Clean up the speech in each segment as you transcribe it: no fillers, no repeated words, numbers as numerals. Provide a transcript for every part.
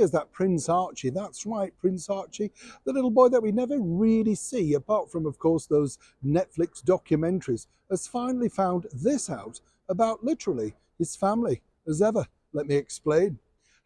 as that Prince Archie. That's right, Prince Archie, the little boy that we never really see, apart from, of course, those Netflix documentaries, has finally found this out about literally his family as ever. Let me explain.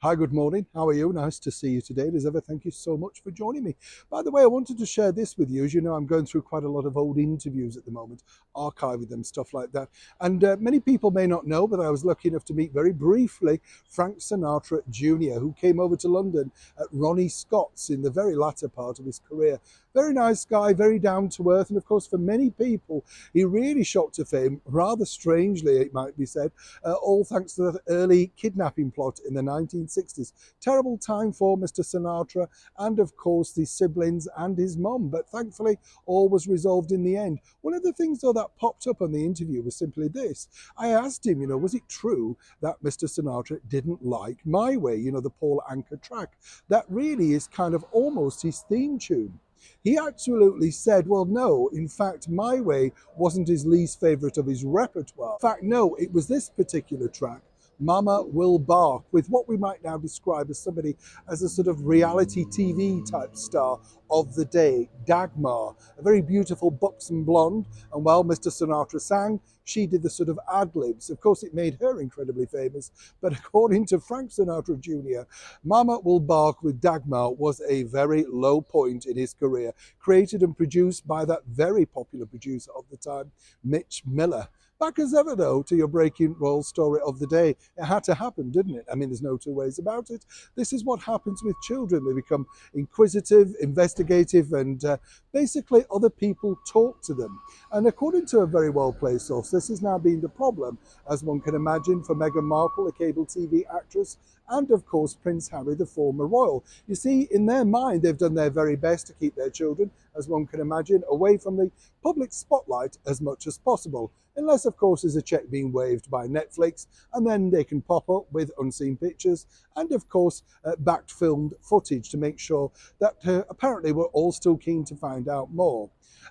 Hi, good morning. How are you? Nice to see you today. As ever, thank you so much for joining me. By the way, I wanted to share this with you. As you know, I'm going through quite a lot of old interviews at the moment, archiving them, stuff like that. And many people may not know, but I was lucky enough to meet very briefly Frank Sinatra Jr., who came over to London at Ronnie Scott's in the very latter part of his career. Very nice guy, very down to earth. And of course, for many people, he really shot to fame, rather strangely, it might be said, all thanks to that early kidnapping plot in the 1960s. Terrible time for Mr. Sinatra and, of course, the siblings and his mum. But thankfully, all was resolved in the end. One of the things, though, that popped up on the interview was simply this. I asked him, was it true that Mr. Sinatra didn't like My Way, the Paul Anka track? That really is kind of almost his theme tune. He absolutely said, well, no, in fact, My Way wasn't his least favourite of his repertoire. In fact, no, it was this particular track, Mama Will Bark, with what we might now describe as somebody as a sort of reality TV type star of the day, Dagmar, a very beautiful buxom blonde. And while Mr. Sinatra sang, she did the sort of ad-libs. Of course, it made her incredibly famous, but according to Frank Sinatra Jr., Mama Will Bark with Dagmar was a very low point in his career, created and produced by that very popular producer of the time, Mitch Miller. Back as ever, though, to your breaking royal story of the day. It had to happen, didn't it? I mean, there's no two ways about it. This is what happens with children. They become inquisitive, investigative, and basically other people talk to them. And according to a very well-placed source, this has now been the problem, as one can imagine, for Meghan Markle, a cable TV actress, and of course Prince Harry, the former royal. You see, in their mind, they've done their very best to keep their children, as one can imagine, away from the public spotlight as much as possible. Unless, of course, there's a check being waived by Netflix, and then they can pop up with unseen pictures and, of course, backed filmed footage to make sure that apparently we're all still keen to find out more.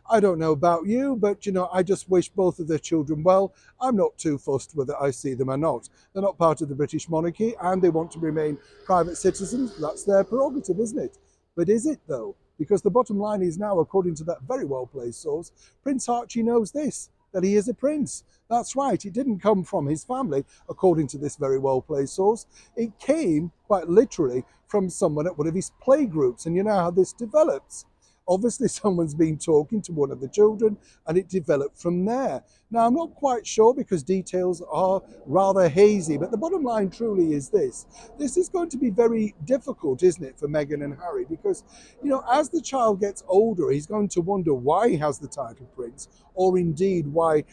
I don't know about you, but, I just wish both of their children well. I'm not too fussed whether I see them or not. They're not part of the British monarchy, and they want to remain private citizens. That's their prerogative, isn't it? But is it, though? Because the bottom line is now, according to that very well-placed source, Prince Archie knows this, that he is a prince. That's right, it didn't come from his family, according to this very well-placed source. It came, quite literally, from someone at one of his playgroups, and you know how this develops. Obviously, someone's been talking to one of the children, and it developed from there. Now, I'm not quite sure because details are rather hazy, but the bottom line truly is this. This is going to be very difficult, isn't it, for Meghan and Harry? Because, as the child gets older, he's going to wonder why he has the title prince, or indeed why,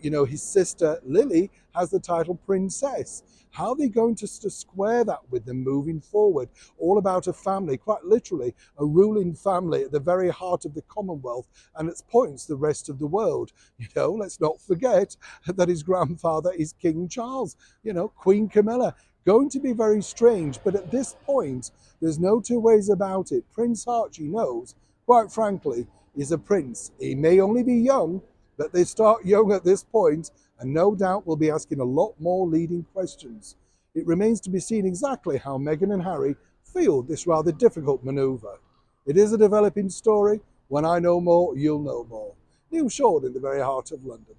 his sister Lily has the title princess. How are they going to square that with them moving forward? All about a family, quite literally, a ruling family at the very heart of the Commonwealth, and its points the rest of the world. Let's not forget that his grandfather is King Charles, Queen Camilla. Going to be very strange, but at this point, there's no two ways about it. Prince Archie knows, quite frankly, he's a prince. He may only be young, but they start young at this point, and no doubt will be asking a lot more leading questions. It remains to be seen exactly how Meghan and Harry field this rather difficult manoeuvre. It is a developing story. When I know more, you'll know more. Neil Shaw in the very heart of London.